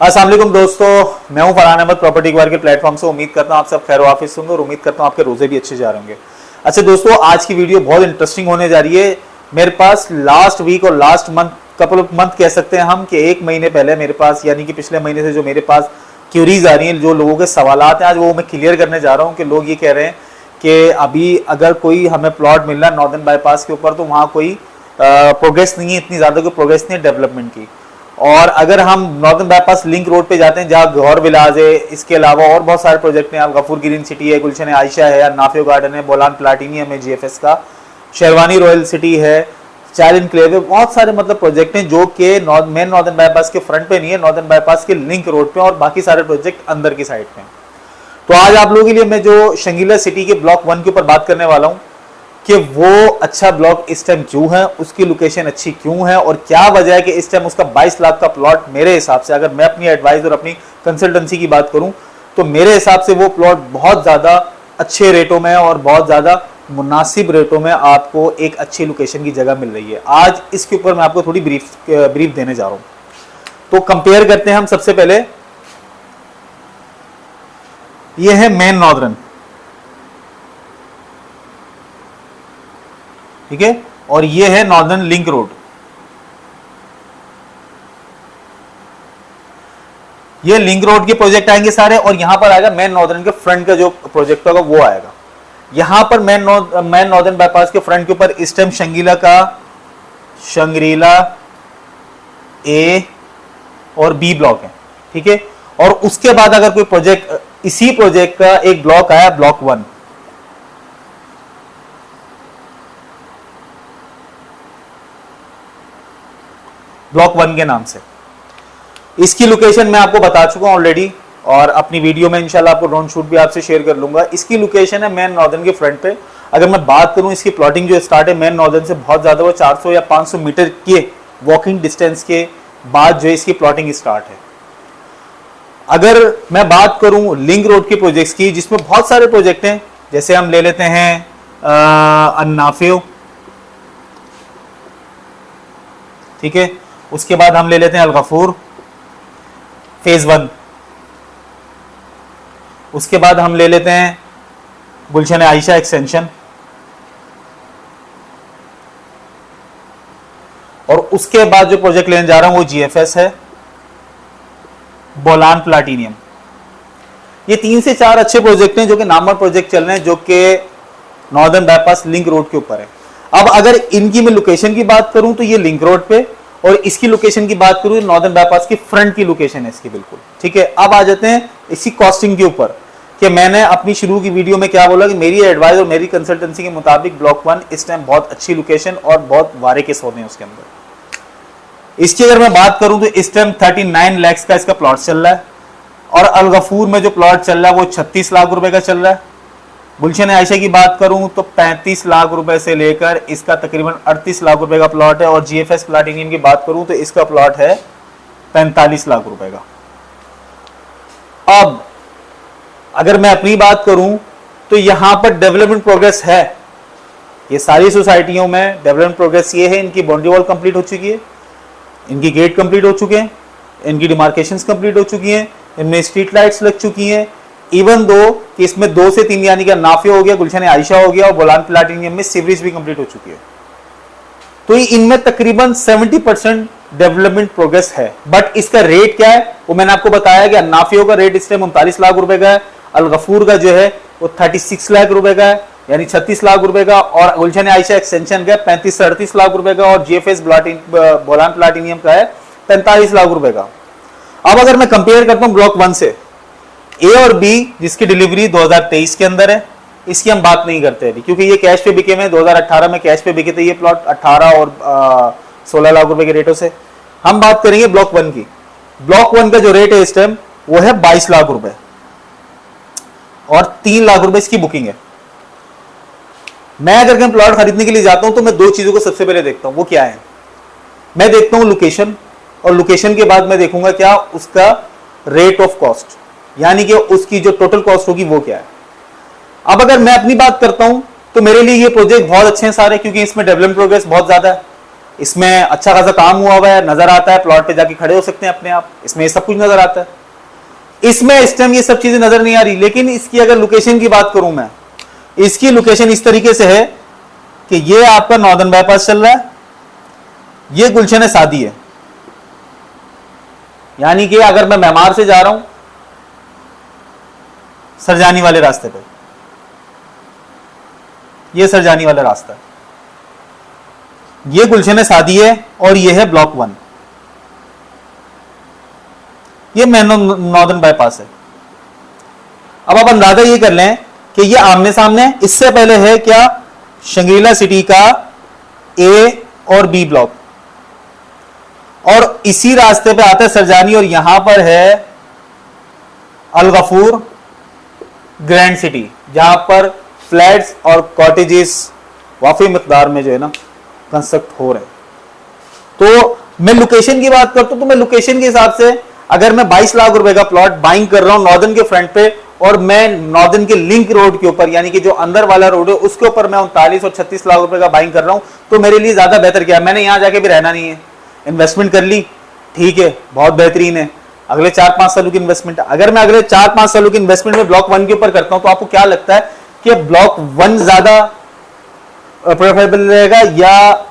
अस्सलाम वालेकुम दोस्तों, मैं हूं फरहान अहमद प्रॉपर्टी के बारे के प्लेटफॉर्म से। उम्मीद करता हूं आप सब खैर वाफिस होंगे और उम्मीद करता हूं आपके रोजे भी अच्छे जा रहे होंगे। अच्छा दोस्तों, आज की वीडियो बहुत इंटरेस्टिंग होने जा रही है। मेरे पास लास्ट वीक और last month, couple of month कह सकते हैं हम, कि एक महीने पहले मेरे पास, यानी कि पिछले महीने से जो मेरे पास क्यूरीज आ रही हैं, जो लोगों के सवालात हैं, आज वो मैं क्लियर करने जा रहा हूँ। कि लोग ये कह रहे हैं कि अभी अगर कोई हमें प्लॉट मिल रहा है नॉर्दर्न बाईपास के ऊपर, तो वहाँ कोई प्रोग्रेस नहीं है, इतनी ज़्यादा कोई प्रोग्रेस नहीं है डेवलपमेंट की। और अगर हम नॉर्दर्न बाईपास लिंक रोड पे जाते हैं, जहाँ गौर विलाज है, इसके अलावा और बहुत सारे प्रोजेक्ट हैं, गफूर ग्रीन सिटी है, गुलशन आयशा है, नाफियो गार्डन है, बोलान प्लाटिनियम है जीएफएस का, शेरवानी रॉयल सिटी है, चाइल्ड इनक्लेव है, बहुत सारे मतलब प्रोजेक्ट हैं जो कि मेन नॉर्दर्न बाईपास के फ्रंट पे नहीं है, नॉर्दर्न बाईपास के लिंक रोड पे, और बाकी सारे प्रोजेक्ट अंदर की साइड पे। तो आज आप लोगों के लिए मैं जो शंगीला सिटी के ब्लॉक 1 के ऊपर बात करने वाला हूँ कि वो अच्छा ब्लॉक इस टाइम क्यों है, उसकी लोकेशन अच्छी क्यों है, और क्या वजह है कि इस टाइम उसका 22 लाख का प्लॉट, मेरे हिसाब से, अगर मैं अपनी एडवाइस और अपनी कंसल्टेंसी की बात करूं, तो मेरे हिसाब से वो प्लॉट बहुत ज़्यादा अच्छे रेटों में और बहुत ज़्यादा मुनासिब रेटों में आपको एक अच्छी लोकेशन की जगह मिल रही है। आज इसके ऊपर मैं आपको थोड़ी ब्रीफ देने जा रहा हूँ। तो कंपेयर करते हैं हम। सबसे पहले ये है मेन नॉर्दर्न, ठीक है, और ये है नॉर्दर्न लिंक रोड। ये लिंक रोड के प्रोजेक्ट आएंगे सारे, और यहां पर आएगा मेन नॉर्दर्न के फ्रंट का जो प्रोजेक्ट होगा वो आएगा। यहां पर मेन नॉर्दर्न बाईपास के फ्रंट के ऊपर इस टाइम शंग्रीला ए और बी ब्लॉक है, ठीक है। और उसके बाद अगर कोई प्रोजेक्ट, इसी प्रोजेक्ट का एक ब्लॉक आया, ब्लॉक 1, ब्लॉक 1 के नाम से। इसकी लोकेशन मैं आपको बता चुका हूं ऑलरेडी, और अपनी वीडियो में इंशाल्लाह आपको ड्रोन शूट भी आपसे शेयर कर लूंगा। इसकी लोकेशन है मेन नॉर्दर्न के फ्रंट पे। अगर मैं बात करूं, इसकी प्लॉटिंग जो स्टार्ट है मेन नॉर्दर्न से बहुत ज्यादा, वो 400 या 500 मीटर के वॉकिंग डिस्टेंस के बाद जो इसकी प्लॉटिंग स्टार्ट है। अगर मैं बात करूं लिंक रोड के प्रोजेक्ट्स की, जिसमें बहुत सारे प्रोजेक्ट हैं, जैसे हम ले लेते हैं अन्नाफियो, ठीक है, उसके बाद हम ले लेते हैं अलगफूर फेज 1, उसके बाद हम ले लेते हैं गुलशन आयशा एक्सटेंशन, और उसके बाद जो प्रोजेक्ट लेने जा रहा हूं वो जीएफएस है, बोलान प्लाटिनियम। ये 3 से 4 अच्छे प्रोजेक्ट हैं जो कि नामवर प्रोजेक्ट चल रहे हैं, जो कि नॉर्दर्न बाईपास लिंक रोड के ऊपर है। अब अगर इनकी मैं लोकेशन की बात करूं तो ये लिंक रोड पे, और इसकी लोकेशन की बात करूं नॉर्दर्न बाईपास की फ्रंट की लोकेशन है इसकी, बिल्कुल ठीक है। अब आ जाते हैं इसी कॉस्टिंग के ऊपर, कि मैंने अपनी शुरू की वीडियो में क्या बोला कि मेरी एडवाइस और मेरी कंसल्टेंसी के मुताबिक ब्लॉक 1 इस टाइम बहुत अच्छी लोकेशन और बहुत वारे के सौदे हैं उसके अंदर। इसकी अगर मैं बात करूं तो इस टाइम 39 लाख का इसका प्लॉट चल रहा है, और अलगफूर में जो प्लॉट चल रहा है वो 36 लाख रुपए का चल रहा है। गुलशन आयशा की बात करूं तो 35 लाख रुपए से लेकर इसका तकरीबन 38 लाख रुपए का प्लॉट है, और जीएफएस प्लाटिनियम की बात करूं तो इसका प्लॉट है 45 लाख रुपए का। अब अगर मैं अपनी बात करूं तो यहां पर डेवलपमेंट प्रोग्रेस है, ये सारी सोसाइटियों में डेवलपमेंट प्रोग्रेस ये है, इनकी बाउंड्री वॉल कंप्लीट हो चुकी है, इनकी गेट कंप्लीट हो चुके हैं, इनकी डिमार्केशंस कंप्लीट हो चुकी हैं, इनमें स्ट्रीट लाइट्स लग चुकी हैं। इवन दो कि इसमें 2 से 3 यानी कि नाफिया हो गया, गुलशन आयशा हो गया, और बोलान प्लाटिनियम में सीवरेज भी कंप्लीट हो चुकी है। तो इनमें तकरीबन 70% डेवलपमेंट प्रोग्रेस है। बट इसका रेट क्या है वो मैंने आपको बताया कि नाफियों का रेट इस टाइम 39 लाख रुपए का है, अलगफूर का जो है वो 36 लाख रुपए का है, यानी 36 लाख रुपए का, और गुलशन आयशा एक्सटेंशन का 35 से 38 लाख रुपए का, और जीएफएस बोलान प्लाटिनियम का है 45 लाख रुपए का। अब अगर मैं कंपेयर करता हूं ब्लॉक 1 से, ए और बी जिसकी डिलीवरी 2023 के अंदर है, इसकी हम बात नहीं करते अभी, क्योंकि ये कैश पे बिके हुए हैं। 2018 में कैश पे बिके थे ये प्लॉट 18 और 16 लाख रुपए के रेटों से। हम बात करेंगे ब्लॉक 1 की। ब्लॉक 1 का जो रेट है इस टाइम वो है 22 लाख रुपए, और 3 लाख रुपए इसकी बुकिंग है। मैं अगर कहीं प्लॉट खरीदने के लिए जाता हूं तो मैं 2 चीजों को सबसे पहले देखता हूं, वो क्या है, मैं देखता हूं लोकेशन, और लोकेशन के बाद मैं देखूंगा क्या उसका रेट ऑफ कॉस्ट, यानी कि उसकी जो टोटल कॉस्ट होगी वो क्या है। अब अगर मैं अपनी बात करता हूं तो मेरे लिए ये प्रोजेक्ट बहुत अच्छे हैं सारे, क्योंकि इसमें डेवलपमेंट प्रोग्रेस बहुत ज्यादा है। इसमें अच्छा खासा काम हुआ हुआ है, नजर आता है, प्लॉट पे जाके खड़े हो सकते हैं अपने आप, इसमें ये सब कुछ नजर आता है। इसमें इस टाइम ये सब चीजें नजर नहीं आ रही, लेकिन इसकी अगर लोकेशन की बात करूं मैं, इसकी लोकेशन इस तरीके से है कि ये आपका नॉर्दर्न बाईपास चल रहा है, ये गुलशन सादी है, यानी कि अगर मैं मेमार से जा रहा हूं सरजानी वाले रास्ते पे, ये सरजानी वाला रास्ता है, ये गुलशन सादी है और ये है ब्लॉक 1, ये मेन नॉर्दर्न बाईपास है। अब आप अंदाजा ये कर लें कि ये आमने सामने, इससे पहले है क्या शंग्रीला सिटी का ए और बी ब्लॉक, और इसी रास्ते पे आता है सरजानी, और यहां पर है अल गफूर ग्रैंड सिटी, जहां पर फ्लैट्स और कॉटेजेस वाफी मिकदार में जो है ना कंस्ट्रक्ट हो रहे हैं। तो मैं लोकेशन की बात करता हूं, तो मैं लोकेशन के हिसाब से अगर मैं 22 लाख रुपए का प्लॉट बाइंग कर रहा हूं नॉर्दर्न के फ्रंट पे, और मैं नॉर्दर्न के लिंक रोड के ऊपर, यानी कि जो अंदर वाला रोड है उसके ऊपर मैं 39 और 36 लाख रुपए का बाइंग कर रहा हूं, तो मेरे लिए ज्यादा बेहतर क्या है? मैंने यहां जाके भी रहना नहीं है, इन्वेस्टमेंट कर ली, ठीक है, बहुत बेहतरीन है, अगले 4-5 सालों की इन्वेस्टमेंट। अगर मैं अगले 4-5 सालों की इन्वेस्टमेंट में ब्लॉक 1 के ऊपर करता हूं, तो आपको क्या लगता है कि ब्लॉक 1 ज्यादा प्रोफिटेबल रहेगा या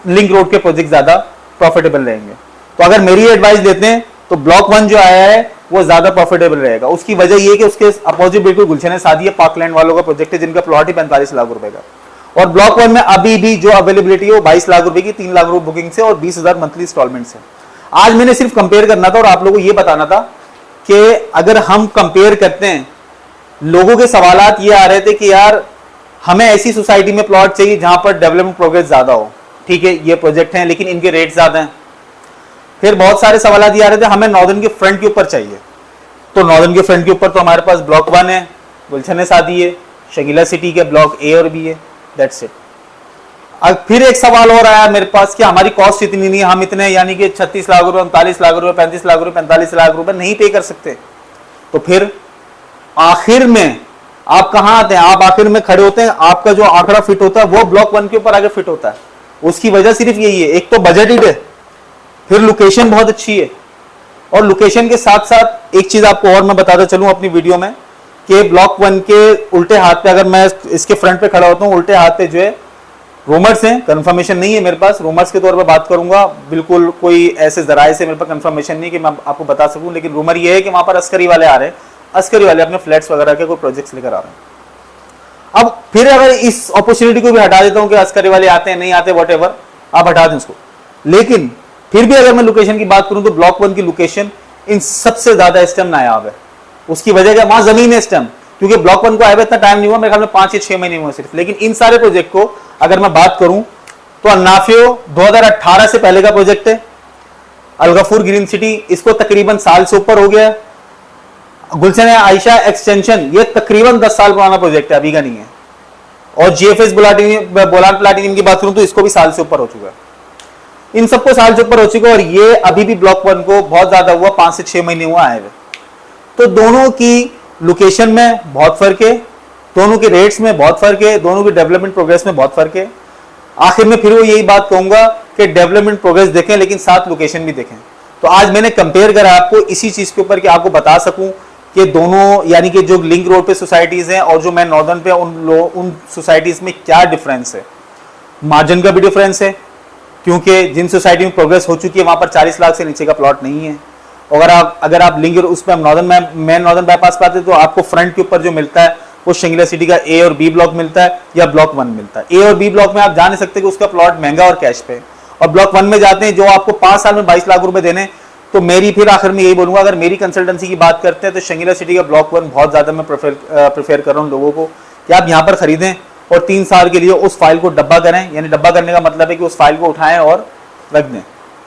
लिंक रोड के प्रोजेक्ट ज्यादा प्रॉफिटेबल रहेंगे? तो अगर मेरी एडवाइस लेते हैं तो ब्लॉक 1 जो आया है वो ज्यादा प्रॉफिटेबल रहेगा। उसकी वजह ये कि उसके अपोजिट बिल्कुल गुलशन सादी है, पार्कलैंड वालों का प्रोजेक्ट है, जिनका प्लॉट ही 45 लाख रुपए का, और ब्लॉक 1 में अभी भी जो अवेलेबिलिटी है वो 22 लाख रुपए की, 3 लाख रुपए बुकिंग से और 20,000 मंथली इंस्टॉलमेंट से। आज मैंने सिर्फ कंपेयर करना था और आप लोगों को ये बताना था कि अगर हम कंपेयर करते हैं, लोगों के सवालात ये आ रहे थे कि यार हमें ऐसी सोसाइटी में प्लॉट चाहिए जहां पर डेवलपमेंट प्रोग्रेस ज्यादा हो, ठीक है, ये प्रोजेक्ट हैं लेकिन इनके रेट ज्यादा हैं। फिर बहुत सारे सवाल ये आ रहे थे हमें नॉर्दर्न के फ्रंट के ऊपर चाहिए, तो नॉर्दर्न के फ्रंट के ऊपर तो हमारे पास ब्लॉक 1 है, गुलशन सादी है, शंगीला सिटी के ब्लॉक ए और बी है, दैट्स इट। अब फिर एक सवाल और आया मेरे पास कि हमारी कॉस्ट इतनी नहीं, हम इतने यानी कि 36 लाख रुपए, 39 लाख रुपए, 35 लाख रुपए, 45 लाख रुपए नहीं पे कर सकते। तो फिर आखिर में आप कहां आते हैं? आप आखिर में खड़े होते हैं, आपका जो आंकड़ा फिट होता है वो ब्लॉक 1 के ऊपर आगे फिट होता है। उसकी वजह सिर्फ यही है, एक तो बजट है, फिर लोकेशन बहुत अच्छी है, और लोकेशन के साथ साथ एक चीज आपको और मैं बताता चलूं अपनी वीडियो में कि ब्लॉक 1 के उल्टे हाथ पे, अगर मैं इसके फ्रंट पे खड़ा होता हूं, उल्टे हाथ पे जो है रूमर्स हैं, कंफर्मेशन नहीं है मेरे पास, रूमर्स के तौर पे बात करूंगा, बिल्कुल कोई ऐसे जराए से मेरे पास कंफर्मेशन नहीं कि मैं आपको बता सकूं, लेकिन रूमर ये है कि वहां पर अस्करी वाले आ रहे हैं, अस्करी वाले अपने फ्लैट्स वगैरह के कोई प्रोजेक्ट्स लेकर आ रहे हैं। अब फिर अगर इस अपॉर्चुनिटी को भी हटा देता हूं कि अस्करी वाले आते हैं नहीं आते, वॉट एवर, आप हटा दें उसको, लेकिन फिर भी अगर मैं लोकेशन की बात करूं तो ब्लॉक 1 की लोकेशन इन सबसे ज्यादा इस टाइम नायाब है। उसकी वजह क्या? वहां जमीन है इस टाइम, क्योंकि ब्लॉक 1 को आए हुए इतना टाइम नहीं हुआ, मेरे ख्याल में 5 या 6 महीने हुए सिर्फ, लेकिन इन सारे प्रोजेक्ट को अगर मैं बात करूं तो अन्नाफियो 2018 से पहले का प्रोजेक्ट है, अलगफूर ग्रीन सिटी इसको तकरीबन साल से ऊपर हो गया है, गुलशन आयशा एक्सटेंशन ये तकरीबन 10 साल पुराना प्रोजेक्ट है, अभी का नहीं है, और जीएफएस बोलान प्लाटिनियम की बात करूं तो इसको भी साल से ऊपर हो चुका है, इन सबको साल से ऊपर हो चुका है, और ये अभी भी ब्लॉक 1 को बहुत ज्यादा हुआ 5 से 6 महीने हुआ आए हुए। तो दोनों की लोकेशन में बहुत फर्क है, दोनों के रेट्स में बहुत फर्क है, दोनों की डेवलपमेंट प्रोग्रेस में बहुत फर्क है। आखिर में फिर वो यही बात कहूंगा कि डेवलपमेंट प्रोग्रेस देखें लेकिन साथ लोकेशन भी देखें। तो आज मैंने कंपेयर करा आपको इसी चीज के ऊपर कि आपको बता सकूं कि दोनों यानी कि जो लिंक रोड पे सोसाइटीज हैं और जो मैं नॉर्दर्न पे उन सोसाइटीज में क्या डिफरेंस है। मार्जिन का भी डिफरेंस है, क्योंकि जिन सोसाइटी में प्रोग्रेस हो चुकी है वहां पर 40 लाख से नीचे का प्लॉट नहीं है। अगर आप लिंक उस पर नॉर्दर्न बाईपास पे आते तो आपको फ्रंट के ऊपर जो मिलता है वो शंगीला सिटी का ए और बी ब्लॉक मिलता है या ब्लॉक 1 मिलता है। ए और बी ब्लॉक में आप जान नहीं सकते कि उसका प्लॉट महंगा और कैश पे, और ब्लॉक 1 में जाते हैं जो आपको 5 साल में 22 लाख रुपए देने। तो मेरी फिर आखिर में यही बोलूंगा, अगर मेरी कंसल्टेंसी की बात करते हैं तो शंगीला सिटी का ब्लॉक 1 बहुत ज्यादा मैं प्रेफर कर रहा हूँ लोगों को कि आप यहाँ पर खरीदें और 3 साल के लिए उस फाइल को डब्बा करें। यानी डब्बा करने का मतलब है कि उस फाइल को उठाएं और रख दें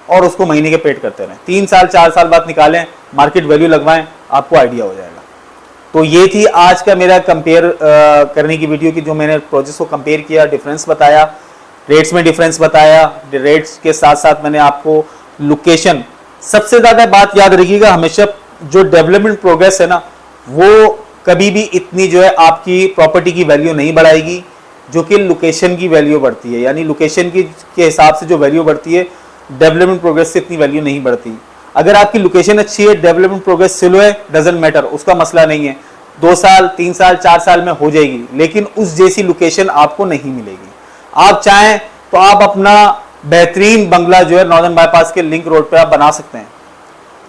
और उसको महीने के पेड करते रहें, 3 साल 4 साल बाद निकालें, मार्केट वैल्यू लगवाएं, आपको आइडिया हो जाएगा। तो ये थी आज का मेरा कंपेयर करने की वीडियो की, जो मैंने प्रोजेक्ट्स को कंपेयर किया, डिफरेंस बताया, रेट्स में डिफरेंस बताया, रेट्स के साथ साथ मैंने आपको लोकेशन, सबसे ज्यादा बात याद रखिएगा हमेशा, जो डेवलपमेंट प्रोग्रेस है ना वो कभी भी इतनी जो है आपकी प्रॉपर्टी की वैल्यू नहीं बढ़ाएगी, जो कि लोकेशन की वैल्यू बढ़ती है, यानी लोकेशन की के हिसाब से जो वैल्यू बढ़ती है, डेवलपमेंट प्रोग्रेस से इतनी वैल्यू नहीं बढ़ती। अगर आपकी लोकेशन अच्छी है, डेवलपमेंट प्रोग्रेस स्लो है, डजंट मैटर, उसका मसला नहीं है, 2 साल 3 साल 4 साल में हो जाएगी, लेकिन उस जैसी लोकेशन आपको नहीं मिलेगी। आप चाहें तो आप अपना बेहतरीन बंगला जो है नॉर्दर्न बाईपास के लिंक रोड पे आप बना सकते हैं,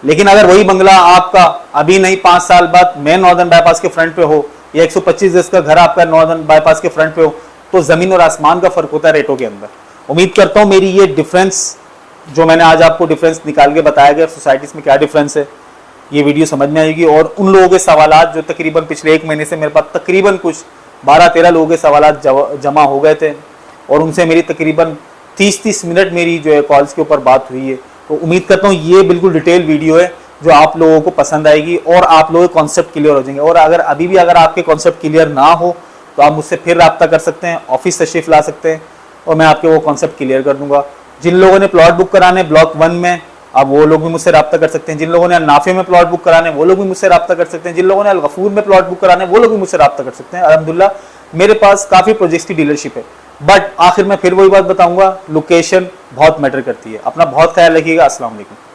लेकिन अगर वही बंगला आपका अभी नहीं 5 साल बाद मेन नॉर्दर्न बाईपास के फ्रंट पे हो, या 125 गज का घर आपका नॉर्दर्न बाईपास के फ्रंट पे हो, तो जमीन और आसमान का फर्क होता है रेटों के अंदर। उम्मीद करता हूं मेरी ये डिफरेंस जो मैंने आज आपको डिफरेंस निकाल के बताया गया सोसाइटीज में क्या डिफरेंस है, ये वीडियो समझ में आएगी। और उन लोगों के सवालात जो तकरीबन पिछले 1 महीने से मेरे पास तकरीबन कुछ 12-13 लोगों के सवालात जमा हो गए थे, और उनसे मेरी तकरीबन 30-30 मिनट मेरी जो है कॉल्स के ऊपर बात हुई है। तो उम्मीद करता हूँ ये बिल्कुल डिटेल वीडियो है जो आप लोगों को पसंद आएगी और आप लोगों के कॉन्सेप्ट क्लियर हो जाएंगे। और अगर अभी भी अगर आपके कॉन्सेप्ट क्लियर ना हो तो आप मुझसे फिर रब्ता कर सकते हैं, ऑफिस तशरीफ ला सकते हैं और मैं आपके वो कॉन्सेप्ट क्लियर कर दूंगा। जिन लोगों ने प्लॉट बुक कराने ब्लॉक 1 में, आप वो लोग भी मुझसे रब्ता कर सकते हैं। जिन लोगों ने नाफिया में प्लॉट बुक कराने वो लोग भी मुझसे रब्ता कर सकते हैं। जिन लोगों ने अलगफूर में प्लॉट बुक कराने वो लोग भी मुझसे रब्ता कर सकते हैं। अल्हम्दुलिल्लाह मेरे पास काफ़ी प्रोजेक्ट्स की डीलरशिप है। बट आखिर में फिर वही बात बताऊंगा, लोकेशन बहुत मैटर करती है। अपना बहुत ख्याल रखिएगा। अस्सलाम वालेकुम।